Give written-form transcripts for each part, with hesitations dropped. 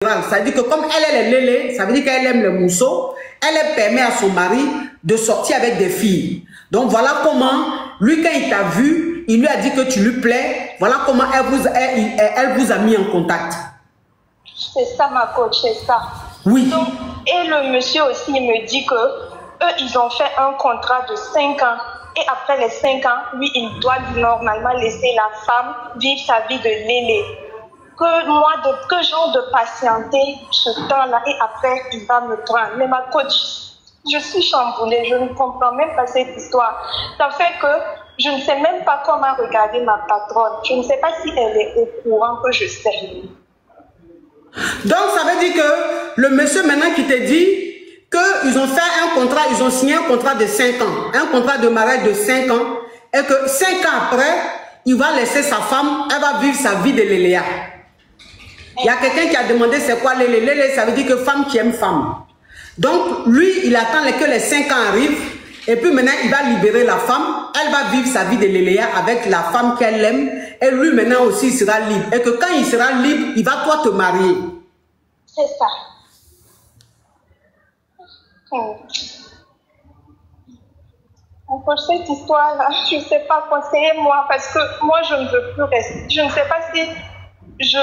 Ça veut dire que comme elle est lélé, ça veut dire qu'elle aime le mousseau, elle permet à son mari de sortir avec des filles. Donc voilà comment, lui quand il t'a vu, il lui a dit que tu lui plais, voilà comment elle vous a mis en contact. C'est ça ma coach, c'est ça. Oui. Donc, et le monsieur aussi il me dit que eux ils ont fait un contrat de 5 ans. Et après les 5 ans, lui il doit normalement laisser la femme vivre sa vie de lélé. Que genre de patienter ce temps-là et après il va me prendre. Mais ma coach, je suis chamboulée, je ne comprends même pas cette histoire. Ça fait que je ne sais même pas comment regarder ma patronne. Je ne sais pas si elle est au courant que je sais. Donc ça veut dire que le monsieur maintenant qui te dit qu'ils ont fait un contrat, ils ont signé un contrat de 5 ans, un contrat de mariage de 5 ans, et que 5 ans après, il va laisser sa femme, elle va vivre sa vie de léléa. Il y a quelqu'un qui a demandé c'est quoi lélé. Lélé, ça veut dire que femme qui aime femme. Donc, lui, il attend que les 5 ans arrivent. Et puis maintenant, il va libérer la femme. Elle va vivre sa vie de léléa avec la femme qu'elle aime. Et lui, maintenant aussi, il sera libre. Et que quand il sera libre, il va toi te marier. C'est ça. Pour cette histoire-là, je ne sais pas, conseillez-moi. Parce que moi, je ne veux plus rester. Je ne sais pas si je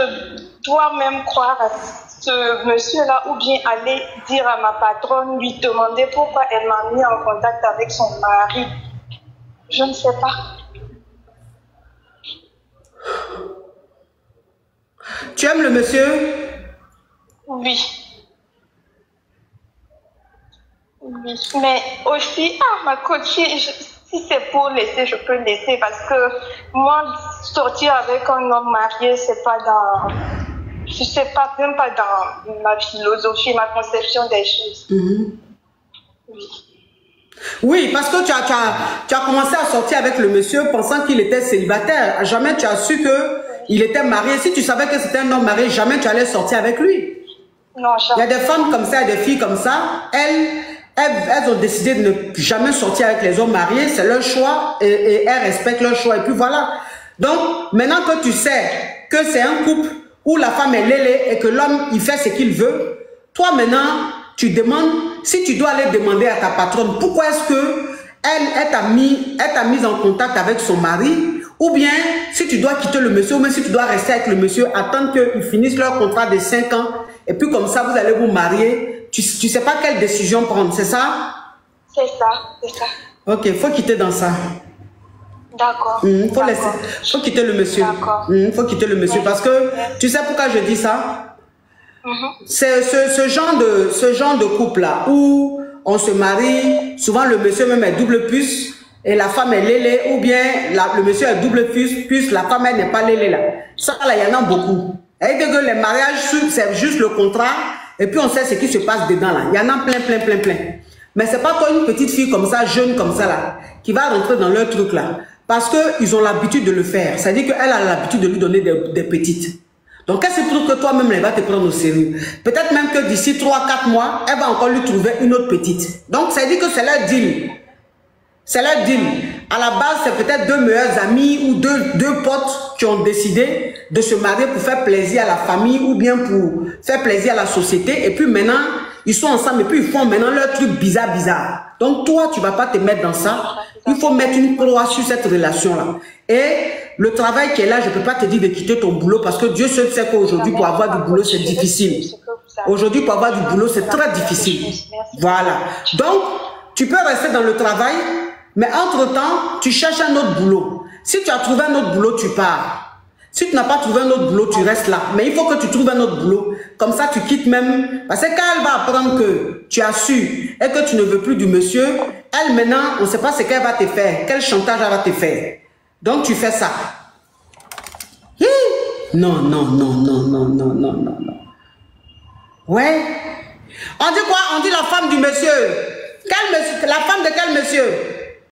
dois même croire à ce monsieur-là ou bien aller dire à ma patronne, lui demander pourquoi elle m'a mis en contact avec son mari. Je ne sais pas. Tu aimes le monsieur? Oui. Oui. Mais aussi, ma coachée, si c'est pour laisser, je peux laisser parce que moi, sortir avec un homme marié, c'est pas dans... Je sais pas, même pas dans ma philosophie, ma conception des choses. Oui. Oui, parce que tu as commencé à sortir avec le monsieur pensant qu'il était célibataire. Jamais tu as su qu'il était marié. Si tu savais que c'était un homme marié, jamais tu allais sortir avec lui. Non, jamais. Il y a des femmes comme ça, des filles comme ça. Elles ont décidé de ne jamais sortir avec les hommes mariés. C'est leur choix et elles respectent leur choix. Et puis voilà. Donc, maintenant que tu sais que c'est un couple où la femme est lélé et que l'homme, il fait ce qu'il veut, toi maintenant, tu demandes, si tu dois aller demander à ta patronne, pourquoi est-ce que elle t'a mis en contact avec son mari, ou bien si tu dois quitter le monsieur, ou même si tu dois rester avec le monsieur, attendre qu'ils finissent leur contrat de 5 ans, et puis comme ça, vous allez vous marier, tu ne sais pas quelle décision prendre, c'est ça? C'est ça, c'est ça. Ok, il faut quitter dans ça. D'accord. Faut quitter le monsieur. D'accord. Faut quitter le monsieur parce que tu sais pourquoi je dis ça? C'est ce genre de couple-là où on se marie, souvent le monsieur même est double puce et la femme est lélé, ou bien le monsieur est double puce, la femme elle n'est pas lélé là. Ça là, il y en a beaucoup. Et que les mariages, c'est juste le contrat et puis on sait ce qui se passe dedans là. Il y en a plein. Mais c'est pas toi une petite fille comme ça, jeune comme ça là, qui va rentrer dans leur truc là. Parce qu'ils ont l'habitude de le faire. C'est-à-dire qu'elle a l'habitude de lui donner des petites. Donc, elle se trouve que toi-même, elle va te prendre au sérieux. Peut-être même que d'ici 3-4 mois, elle va encore lui trouver une autre petite. Donc, ça veut dire que c'est leur deal. C'est leur deal. À la base, c'est peut-être 2 meilleurs amis ou deux potes qui ont décidé de se marier pour faire plaisir à la famille ou bien pour faire plaisir à la société. Et puis maintenant, ils sont ensemble et puis ils font maintenant leur truc bizarre. Donc, toi, tu ne vas pas te mettre dans ça. Il faut mettre une croix sur cette relation-là. Et le travail qui est là, je ne peux pas te dire de quitter ton boulot parce que Dieu seul sait qu'aujourd'hui, pour avoir du boulot, c'est difficile. Aujourd'hui, pour avoir du boulot, c'est très difficile. Voilà. Donc, tu peux rester dans le travail, mais entre-temps, tu cherches un autre boulot. Si tu as trouvé un autre boulot, tu pars. Si tu n'as pas trouvé un autre boulot, tu restes là. Mais il faut que tu trouves un autre boulot. Comme ça, tu quittes même. Parce que quand elle va apprendre que tu as su et que tu ne veux plus du monsieur, elle maintenant, on ne sait pas ce qu'elle va te faire. Quel chantage elle va te faire. Donc, tu fais ça. Non. Ouais. On dit quoi? On dit la femme du monsieur. Quel monsieur? La femme de quel monsieur?